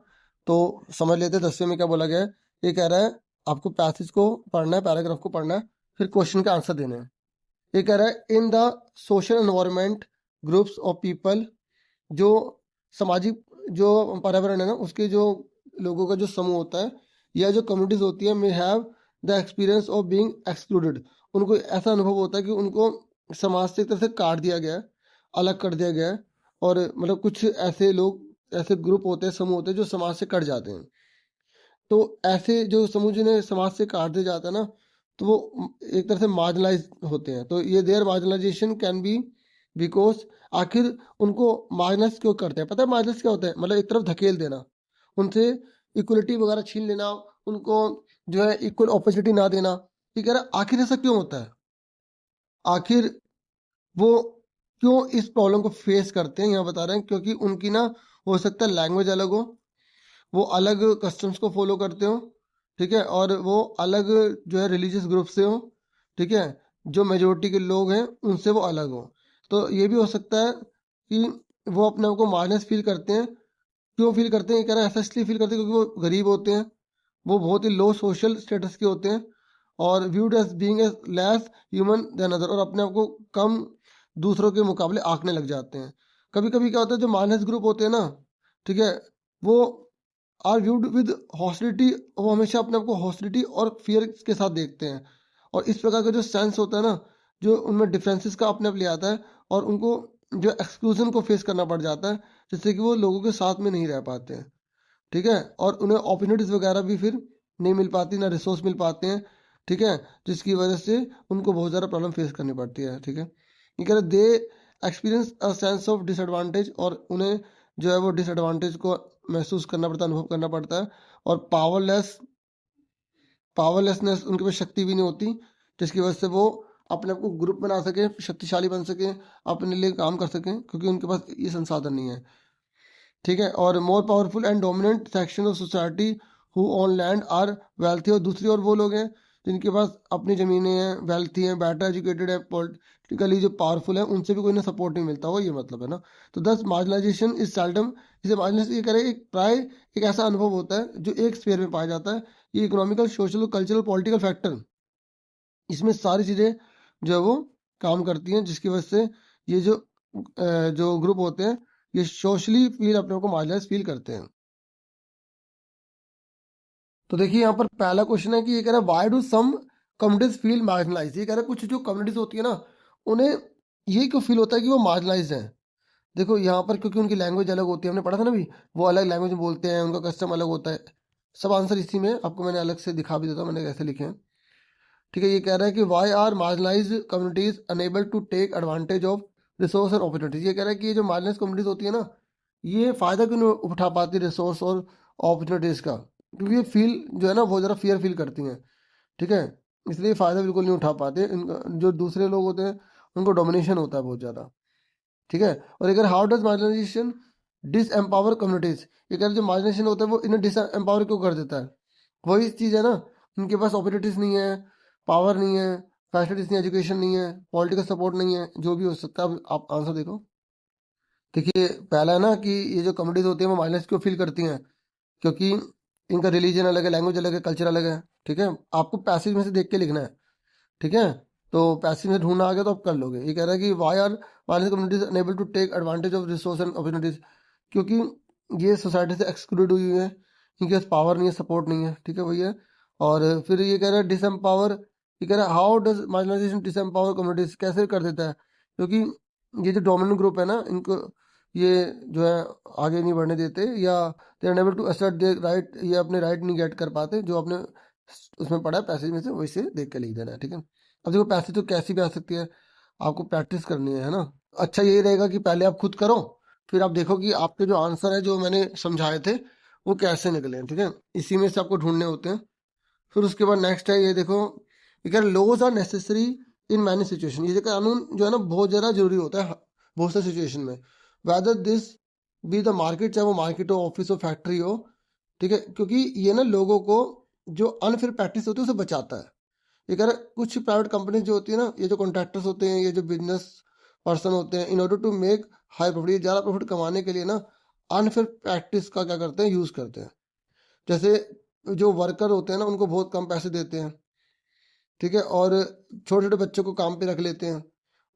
तो समझ लेते हैं 10वें में क्या बोला गया है। ये कह रहा है आपको पैसेज को पढ़ना है, पैराग्राफ को पढ़ना है, फिर क्वेश्चन के आंसर देने हैं। ये कह रहा है in the social environment groups of people, जो सामाजिक जो पर्यावरण है ना उसके जो लोगों का जो समूह होता है या जो कम्युनिटीज होती है, may have the experience of being excluded. उनको ऐसा अनुभव होता है कि उनको समाज से एक तरह से काट दिया गया है, अलग कर दिया गया है। और मतलब कुछ ऐसे लोग, ऐसे ग्रुप होते हैं, समूह होते हैं जो समाज से कट जाते हैं। तो ऐसे जो समूह जिन्हें समाज से काट दिया जाता है ना, तो वो एक तरह से मार्जिनलाइज होते हैं। तो ये there marginalization can be because, आखिर उनको मार्जिनलाइज क्यों करते हैं, पता है मार्जिनलाइज क्या होता है, मतलब एक तरफ धकेल देना, उनसे इक्वलिटी वगैरह छीन लेना, उनको जो है इक्वल अपॉर्चुनिटी ना देना। ये कह रहा है आखिर ऐसा क्यों होता है, आखिर वो क्यों इस प्रॉब्लम को फेस करते हैं, यहाँ बता रहे हैं क्योंकि उनकी ना हो सकता है लैंग्वेज अलग हो, वो अलग कस्टम्स को फॉलो करते हो, ठीक है, और वो अलग जो है रिलीजियस ग्रुप से हो, ठीक है, जो मेजोरिटी के लोग हैं उनसे वो अलग हो। तो ये भी हो सकता है कि वो अपने आप को माइनस फील करते हैं। क्यों फील करते हैं, ये कह रहे हैं ऐसा इसलिए फील करते हैं क्योंकि वो गरीब होते हैं, वो बहुत ही लो सोशल स्टेटस के होते हैं और viewed as being as less human than other, और अपने आप को कम दूसरों के मुकाबले आंकने लग जाते हैं। कभी कभी क्या होता है जो माइनस ग्रुप होते हैं ना, ठीक है, वो आर व्यूड विद हॉस्टिलिटी, वो हमेशा अपने आप को हॉस्टिलिटी और फियर के साथ देखते हैं। और इस प्रकार का जो सेंस होता है ना, जो उनमें डिफरेंसेस का अपने आप ले आता है, और उनको जो एक्सक्लूजन को फेस करना पड़ जाता है, जिससे कि वो लोगों के साथ में नहीं रह पाते हैं। ठीक है, और उन्हें अपॉर्चुनिटीज वगैरह भी फिर नहीं मिल पाती, ना रिसोर्स मिल पाते हैं। ठीक है, जिसकी वजह से उनको बहुत ज़्यादा प्रॉब्लम फेस करनी पड़ती है। ठीक है, ये कह रहे they experience a sense of disadvantage, और उन्हें जो है वो डिसएडवांटेज को महसूस करना पड़ता है, अनुभव करना पड़ता है। और पावरलेसनेस, उनके पास शक्ति भी नहीं होती, जिसकी वजह से वो अपने आप को ग्रुप बना सके, शक्तिशाली बन सके, अपने लिए काम कर सकें, क्योंकि उनके पास ये संसाधन नहीं है। ठीक है, और more powerful and dominant section of society who on land are wealthy, और दूसरी ओर वो लोग हैं जिनके पास अपनी ज़मीनें हैं, वेल्थी हैं, बेटर एजुकेटेड है, पॉलिटिकली जो पावरफुल है, उनसे भी कोई ना सपोर्ट नहीं मिलता हो, ये मतलब है ना। तो दस मार्जिनलाइजेशन इज सेल्डम, इसे मार्जिनलाइज ये करें एक प्राय एक ऐसा अनुभव होता है जो एक स्फीयर में पाया जाता है। ये economical, social, cultural, political factor, इसमें सारी चीज़ें जो है वो काम करती हैं, जिसकी वजह से ये जो ग्रुप होते हैं, ये सोशली फील अपने को मार्जिनलाइज फील करते हैं। तो देखिए यहाँ पर पहला क्वेश्चन है कि ये कह रहा है why do some communities feel marginalize. ये कह रहा है कुछ जो कम्युनिटीज होती है ना, उन्हें ये क्यों फील होता है कि वो मार्जिनलाइज हैं। देखो यहाँ पर क्योंकि उनकी लैंग्वेज अलग होती है, हमने पढ़ा था ना भी, वो अलग लैंग्वेज में बोलते हैं, उनका कस्टम अलग होता है। सब आंसर इसी में आपको मैंने अलग से दिखा भी देता हूँ, मैंने कैसे लिखे हैं। ठीक है, ये कह रहा है कि why are marginalize communities unable to take advantage of resource और अपॉर्चुनिटीज। ये कह रहा है कि ये जो मार्जिनलाइज कम्युनिटीज होती है ना, ये फ़ायदा क्यों नहीं उठा पाती रिसोर्स और अपॉर्चुनिटीज़ का, क्योंकि ये फील जो है ना वो ज़रा फियर फील करती हैं। ठीक है, इसलिए फ़ायदा बिल्कुल नहीं उठा पाते। इनका जो दूसरे लोग होते हैं, उनको डोमिनेशन होता है बहुत ज़्यादा। ठीक है, और अगर how does marginalization disempower communities. ये कह रहे जो मार्जिनेशन होता है वो इन्हें डिस एम्पावर क्यों कर देता है। वही चीज़ है ना, उनके पास अपॉर्चुनिटीज़ नहीं है, पावर नहीं है, फैसिलिटीज़ नहीं, एजुकेशन नहीं है, पॉलिटिकल सपोर्ट नहीं है, जो भी हो सकता है। अब आप आंसर देखो। देखिए पहला है ना कि ये जो कम्युनिटीज़ होती हैं वो माइनस क्यों फील करती हैं, क्योंकि इनका रिलीजन अलग है, लैंग्वेज अलग है, कल्चर अलग है। ठीक है, आपको पैसेज में से देख के लिखना है। ठीक है, तो पैसेज में ढूंढना आ गया तो आप कर लोगे। ये कह रहा है कि why are minus communities unable to take advantage of resource and opportunities, क्योंकि ये सोसाइटी से एक्सक्लूड हुई हुई है, इनके पास पावर नहीं है, सपोर्ट नहीं है। ठीक है, वही है। और फिर ये कह रहा है डिसएम्पावर। ये कह रहा है हाउ डज मार्जिनाइजेशन डिसएम्पावर कम्युनिटीज, कैसे कर देता है, क्योंकि ये जो डोमिनेंट ग्रुप है ना, इनको ये जो है आगे नहीं बढ़ने देते, या they unable to assert their right, ये अपने राइट नहीं गेट कर पाते, जो अपने उसमें पढ़ा है पैसेज में से वैसे देख के लिख देना है। ठीक है, अब देखो पैसे तो कैसी भी आ सकती है, आपको प्रैक्टिस करनी है ना। अच्छा यही रहेगा कि पहले आप खुद करो, फिर आप देखो कि आपके जो आंसर है जो मैंने समझाए थे वो कैसे निकले। ठीक है, इसी में से आपको ढूंढने होते हैं। फिर उसके बाद नेक्स्ट है, ये देखो, ये कह laws are necessary in many situation. ये कानून जो है ना बहुत ज़्यादा जरूरी होता है बहुत सारी सिचुएशन में, whether this be the market, चाहे वो मार्केट हो, ऑफिस हो, फैक्ट्री हो। ठीक है, क्योंकि ये ना लोगों को जो अनफेयर प्रैक्टिस होती है उसे बचाता है। ये कह रहा है कुछ प्राइवेट कंपनीज जो होती है ना, ये जो कॉन्ट्रैक्टर्स होते हैं, ये जो बिजनेस पर्सन होते हैं, in order to make high profit, ज़्यादा प्रॉफिट कमाने के लिए ना अनफेयर प्रैक्टिस का क्या करते हैं, यूज़ करते हैं। जैसे जो वर्कर होते हैं ना, उनको बहुत कम पैसे देते हैं। ठीक है, और छोटे छोटे बच्चों को काम पे रख लेते हैं,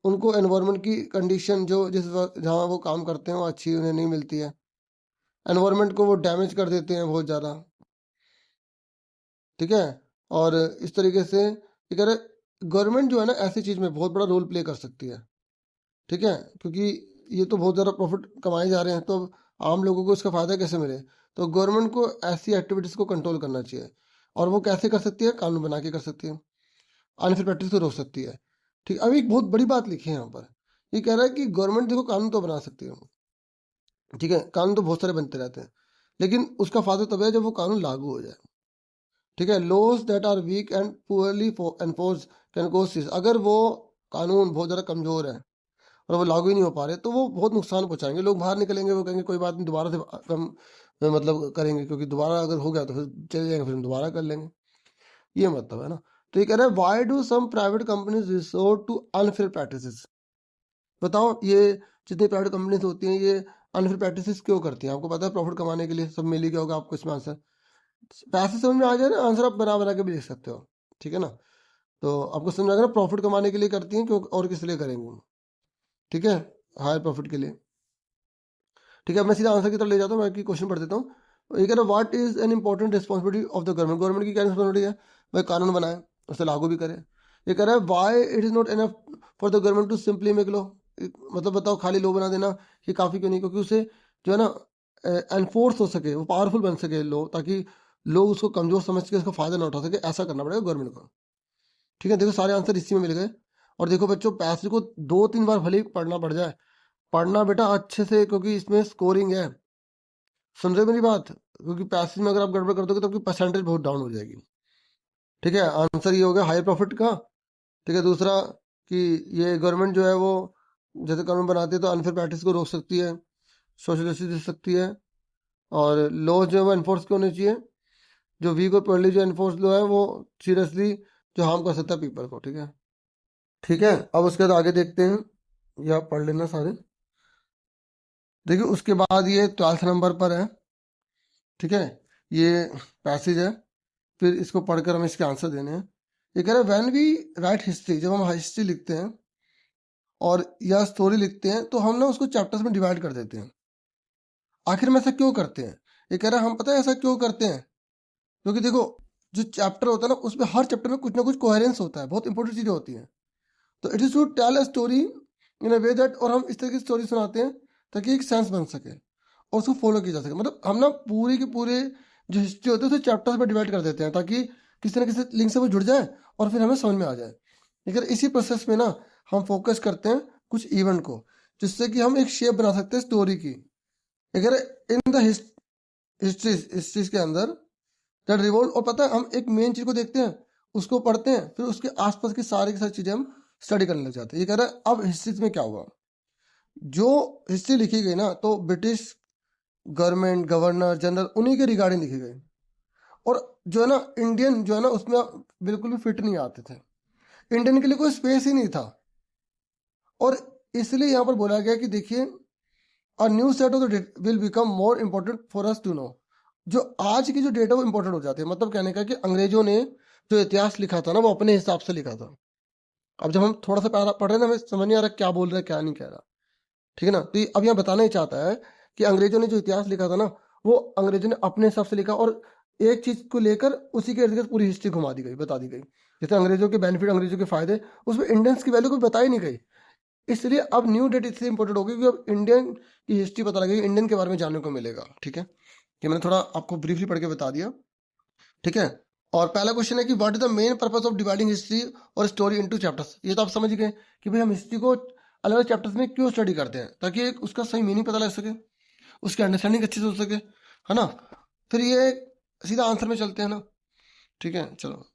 उनको एनवायरनमेंट की कंडीशन जो जिस वक्त जहाँ वो काम करते हैं वो अच्छी उन्हें नहीं मिलती है, एनवायरनमेंट को वो डैमेज कर देते हैं बहुत ज़्यादा। ठीक है, और इस तरीके से ये कह रहे गवर्नमेंट जो है ना ऐसी चीज़ में बहुत बड़ा रोल प्ले कर सकती है। ठीक है, क्योंकि ये तो बहुत ज़्यादा प्रॉफिट कमाए जा रहे हैं, तो आम लोगों को इसका फ़ायदा कैसे मिले। तो गवर्नमेंट को ऐसी एक्टिविटीज़ को कंट्रोल करना चाहिए, और वो कैसे कर सकती है, कानून बना के कर सकती है, अनफेयर प्रैक्टिस को रोक सकती है। ठीक, अभी एक बहुत बड़ी बात लिखी है यहाँ पर, ये कह रहा है कि गवर्नमेंट देखो कानून तो बना सकती है। ठीक है, कानून तो बहुत सारे बनते रहते हैं, लेकिन उसका फायदा तब है जब वो कानून लागू हो जाए। ठीक है, laws that are weak and poorly enforce can cause, अगर वो कानून बहुत ज़्यादा कमज़ोर है और वो लागू ही नहीं हो पा रहे, तो वो बहुत नुकसान पहुंचाएंगे। लोग बाहर निकलेंगे, वो कहेंगे कोई बात नहीं, दोबारा से हम मतलब करेंगे, क्योंकि दोबारा अगर हो गया तो फिर चले जाएंगे, फिर हम दोबारा कर लेंगे, ये मतलब है ना। तो ये कह रहा है why do some private companies resort to unfair practices. बताओ ये जितनी प्राइवेट कंपनीज होती हैं ये अनफेयर प्रैक्टिसेस क्यों करती हैं। आपको पता है प्रॉफिट कमाने के लिए, सब मिल ही गया होगा आपको इसमें आंसर। पैसे समझ में आ जाए ना, आंसर आप बना बना के भी लिख सकते हो। ठीक है ना, तो आपको समझ आ गया ना, प्रॉफिट कमाने के लिए करती हैं, क्यों और किस लिए करेंगे। ठीक है, हायर प्रॉफिट के लिए। ठीक है, मैं सीधा आंसर की तरफ ले जाता हूँ, मैं क्वेश्चन पढ़ देता हूँ। ये कह रहा है what is an important responsibility of the government, government की क्या रिस्पॉन्सिबिलिटी है, भाई कानून बनाए उसे लागू भी करे। ये कह रहा है why it is not enough for the government to simply make law, मतलब बताओ खाली लॉ बना देना ये काफी क्यों नहीं, क्योंकि उसे जो है ना एनफोर्स हो सके, वो पावरफुल बन सके लॉ, ताकि लोग उसको कमजोर समझ के उसका फायदा ना उठा सके, ऐसा करना पड़ेगा गवर्नमेंट को। ठीक है, देखो सारे आंसर इसी में मिल गए। और देखो बच्चों पैसेज को 2-3 बार भले ही पढ़ना पड़ जाए, पढ़ना बेटा अच्छे से, क्योंकि इसमें स्कोरिंग है, सुन रहे हो मेरी बात, क्योंकि पैसेज में अगर आप गड़बड़ कर दोगे तो आपकी परसेंटेज बहुत डाउन हो जाएगी। ठीक है, आंसर ये हो गया हाई प्रॉफिट का। ठीक है, दूसरा कि ये गवर्नमेंट जो है वो जैसे कानून बनाती है तो अनफेयर प्रैक्टिस को रोक सकती है, सोशल जस्टिस दे सकती है, और लॉ जो है वो एनफोर्स क्यों होने चाहिए, जो वीक और पढ़ली जो एनफोर्स लॉ है वो सीरियसली जो हार्म कर सकता है पीपल को। ठीक है, ठीक है, अब उसके बाद आगे देखते हैं, ये आप पढ़ लेना सारे। देखिए उसके बाद ये 12th नंबर पर है। ठीक है, ये पैसेज है, फिर इसको पढ़कर हमें इसके आंसर देने हैं। ये कह रहा है व्हेन वी राइट हिस्ट्री, जब हम हिस्ट्री लिखते हैं और या स्टोरी लिखते हैं तो हम ना उसको चैप्टर्स में डिवाइड कर देते हैं। आखिर में ऐसा क्यों करते हैं, ये कह रहा है हम पता है ऐसा क्यों करते हैं, क्योंकि देखो जो चैप्टर होता है ना उसमें हर चैप्टर में कुछ ना कुछ कोहेरेंस होता है, बहुत इंपॉर्टेंट चीजें होती हैं। तो it is to tell a story in a way that, और हम इस तरह की स्टोरी सुनाते हैं ताकि एक सेंस बन सके और उसको फॉलो किया जा सके। मतलब हम ना पूरी के पूरे जो हिस्ट्री होती है उसे चैप्टर्स में डिवाइड कर देते हैं ताकि किसी न किसी लिंक से वो जुड़ जाए और फिर हमें समझ में आ जाए। लेकिन इसी प्रोसेस में ना हम फोकस करते हैं कुछ इवेंट को, जिससे कि हम एक शेप बना सकते हैं स्टोरी की। अगर इन द हिस्ट्रीज के अंदर दैट रिवॉल्व, और पता है हम एक मेन चीज को देखते हैं, उसको पढ़ते हैं, फिर उसके आसपास की सारी चीजें हम स्टडी करने लग जाते हैं। ये कह रहा है अब हिस्ट्री में क्या हुआ, जो हिस्ट्री लिखी गई ना तो ब्रिटिश गवर्नमेंट गवर्नर जनरल उन्हीं के रिगार्डिंग लिखी गई, और जो है ना इंडियन जो है ना उसमें बिल्कुल भी फिट नहीं आते थे, इंडियन के लिए कोई स्पेस ही नहीं था। और इसलिए यहाँ पर बोला गया कि देखिए a new set of the will become more important for us to know, जो आज की जो डेटा वो इम्पोर्टेंट हो जाती है। मतलब कहने का कि अंग्रेजों ने जो इतिहास लिखा था ना वो अपने हिसाब से लिखा था। अब जब हम थोड़ा सा पढ़ रहे हैं ना हमें समझ नहीं आ रहा क्या बोल रहा है क्या नहीं कह रहा। ठीक है ना, तो अब यहाँ बताना ही चाहता है कि अंग्रेजों ने जो इतिहास लिखा था ना वो अंग्रेजों ने अपने हिसाब से लिखा, और एक चीज को लेकर उसी के इर्द गिर्द पूरी हिस्ट्री घुमा दी गई, बता दी गई। जैसे अंग्रेजों के बेनिफिट अंग्रेजों के फायदे, उसमें इंडियंस की वैल्यू कोई बताई नहीं गई। इसलिए अब न्यू डेट इसलिए इंपॉर्टेंट होगी क्योंकि अब इंडियन की हिस्ट्री पता लगेगी, इंडियन के बारे में जानने को मिलेगा। ठीक है, ये मैंने थोड़ा आपको ब्रीफली पढ़ के बता दिया। ठीक है, और पहला क्वेश्चन है कि what is the main purpose of dividing history और स्टोरी इनटू चैप्टर्स। ये तो आप समझ गए कि भाई हम हिस्ट्री को अलग अलग चैप्टर्स में क्यों स्टडी करते हैं, ताकि एक उसका सही मीनिंग पता लग सके, उसकी अंडरस्टैंडिंग अच्छी से हो सके, है ना। फिर ये सीधा आंसर में चलते हैं ना। ठीक है, चलो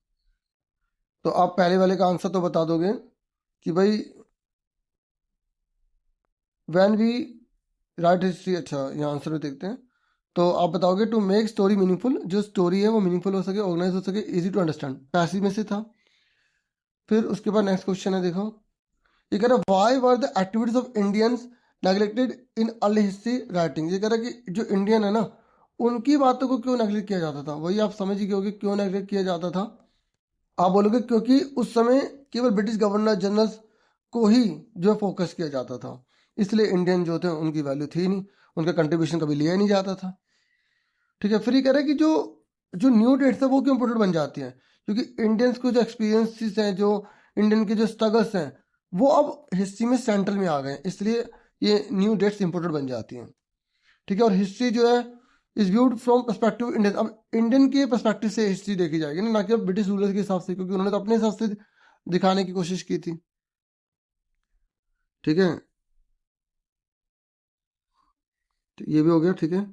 तो आप पहले वाले का आंसर तो बता दोगे कि भाई व्हेन वी राइट हिस्ट्री, अच्छा यहाँ आंसर में देखते हैं। तो आप बताओगे टू मेक स्टोरी मीनिंगफुल, जो स्टोरी है वो मीनिंगफुल हो सके, ऑर्गेनाइज हो सके, इजी टू अंडरस्टैंड, पैसिव में से था। फिर उसके बाद नेक्स्ट क्वेश्चन है, देखो ये कह रहा है why were the activities of Indians neglected in early history writing. ये कह रहा है कि जो इंडियन है ना उनकी बातों को क्यों नेग्लेक्ट किया जाता था, वही आप समझ ही गए होगे क्यों नेग्लेक्ट किया जाता था। आप बोलोगे क्योंकि उस समय केवल ब्रिटिश गवर्नर जनरल्स को ही जो फोकस किया जाता था, इसलिए इंडियन जो थे उनकी वैल्यू थी नहीं, उनका कंट्रीब्यूशन कभी लिया नहीं जाता था। ठीक है, फिर ये कह रहे हैं कि जो जो न्यू डेट्स है वो क्यों इंपोर्टेंट बन जाती हैं, क्योंकि इंडियंस को जो एक्सपीरियंसेस हैं, जो इंडियन के जो स्ट्रगल्स हैं वो अब हिस्ट्री में सेंट्रल में आ गए, इसलिए ये न्यू डेट्स इंपोर्टेंट बन जाती हैं। ठीक है, और हिस्ट्री जो है is viewed from perspective Indian, अब इंडियन के पर्सपेक्टिव से हिस्ट्री देखी जाएगी ना कि ब्रिटिश रूलर्स के हिसाब से, क्योंकि उन्होंने तो अपने हिसाब से दिखाने की कोशिश की थी। ठीक है, तो ये भी हो गया। ठीक है,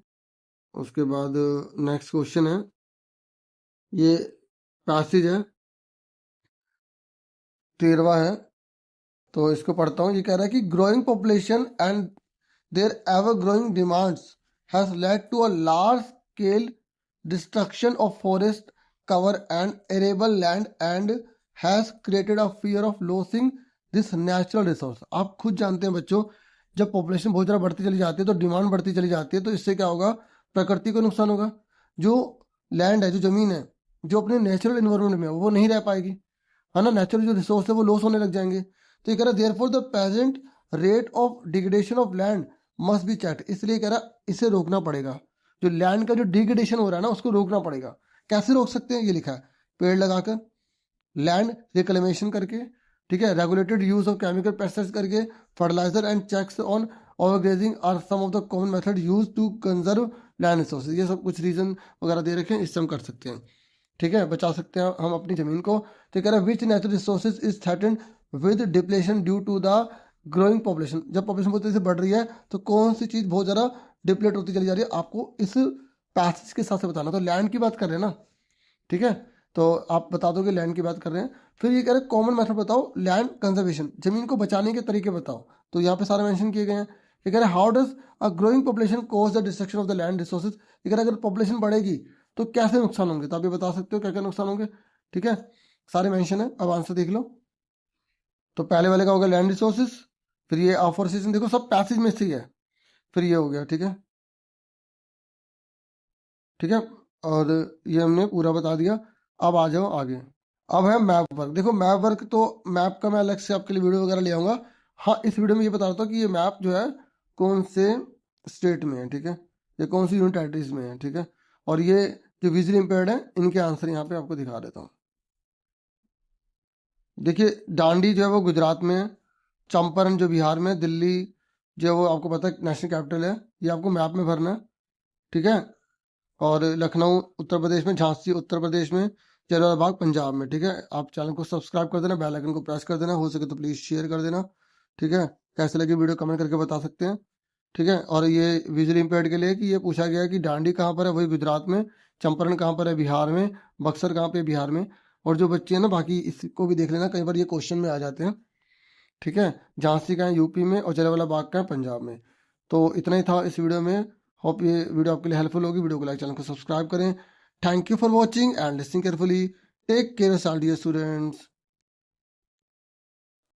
उसके बाद नेक्स्ट क्वेश्चन है, ये पैसेज है 13वां है, तो इसको पढ़ता हूँ। ये कह रहा है कि growing population and their ever growing demands has led to a large scale destruction of forest cover and arable land and has created a fear of losing this natural resource. आप खुद जानते हैं बच्चों, जब पॉपुलेशन बहुत ज़्यादा बढ़ती चली जाती है तो डिमांड बढ़ती चली जाती है, तो इससे क्या होगा, प्रकृति को नुकसान होगा। जो लैंड है, जो ज़मीन है, जो अपने नेचुरल इन्वायरमेंट में है वो नहीं रह पाएगी, है ना, नेचुरल जो रिसोर्स है वो लॉस होने लग जाएंगे। तो ये कह रहा है therefore the present rate of degradation of land must be checked, इसलिए कह रहा है इसे रोकना पड़ेगा। जो लैंड का जो डिग्रेडेशन हो रहा है ना उसको रोकना पड़ेगा। कैसे रोक सकते हैं, ये लिखा है, पेड़ लगाकर, लैंड रिक्लेमेशन करके, ठीक है, regulated use of chemical pesticides करके, fertiliser and checks on overgrazing are some of the common method use to conserve land resources. ये सब कुछ रीजन वगैरह दे रखे हैं, इससे हम कर सकते हैं, ठीक है, बचा सकते हैं हम अपनी जमीन को। तो कह रहा है which natural resources is threatened with depletion due to the growing population. जब पॉपुलेशन बहुत तेजी से बढ़ रही है तो कौन सी चीज बहुत ज्यादा डिप्लेट होती चली जा रही है, आपको इस पैसेज के हिसाब से बताना। तो लैंड की बात कर रहे हैं ना, ठीक है, तो आप बता दो कि लैंड की बात कर रहे हैं। फिर ये कह रहे हैं कॉमन मेथड बताओ लैंड कंजर्वेशन, जमीन को बचाने के तरीके बताओ। तो यहाँ पे सारे मेंशन किए गए हैं। ये कह रहे हैं how does a growing population cause the destruction of the land resources. ये कह रहे हैं अगर पॉपुलेशन बढ़ेगी तो कैसे नुकसान होंगे, तो आप ये बता सकते हो क्या क्या नुकसान होंगे, ठीक है, सारे मेंशन है। अब आंसर देख लो। तो पहले वाले का होगा लैंड रिसोर्सेज, फिर ये अफॉरेस्टेशन, देखो सब पैसेज में से ही है, फिर ये हो गया, ठीक है, ठीक है, और ये हमने पूरा बता दिया। अब आ जाओ आगे। अब है मैप वर्क। देखो मैप वर्क तो मैप का मैं अलग से आपके लिए वीडियो वगैरह ले आऊंगा। हाँ, इस वीडियो में ये बता रहा था कि ये मैप जो है कौन से स्टेट में है, ठीक है, ये कौन सी यूनियन टेरिटरीज में है, ठीक है, और ये जो विजुअली इम्पेयर्ड है इनके आंसर यहाँ पे आपको दिखा देता हूँ। देखिए दांडी जो है वो गुजरात में है, चंपारण जो बिहार में, दिल्ली जो है वो आपको पता है नेशनल कैपिटल है, ये आपको मैप में भरना है, ठीक है, और लखनऊ उत्तर प्रदेश में, झांसी उत्तर प्रदेश में, जलियांवाला बाग पंजाब में, ठीक है। आप चैनल को सब्सक्राइब कर देना, बेल आइकन को प्रेस कर देना, हो सके तो प्लीज़ शेयर कर देना, ठीक है। कैसे लगी वीडियो कमेंट करके बता सकते हैं, ठीक है। और ये विजुअली इम्पेयर्ड के लिए कि ये पूछा गया है कि दांडी कहाँ पर है, वही गुजरात में, चंपारण कहाँ पर है, बिहार में, बक्सर कहाँ पे है, बिहार में। और जो बच्चे हैं ना बाकी इसको भी देख लेना, कई बार ये क्वेश्चन में आ जाते हैं, ठीक है। झांसी का है यूपी में और जलियांवाला बाग का है पंजाब में। तो इतना ही था इस वीडियो में। होप ये वीडियो आपके लिए हेल्पफुल होगी। वीडियो को लाइक, चैनल को सब्सक्राइब करें। Thank you for watching and listening carefully. Take care dear students.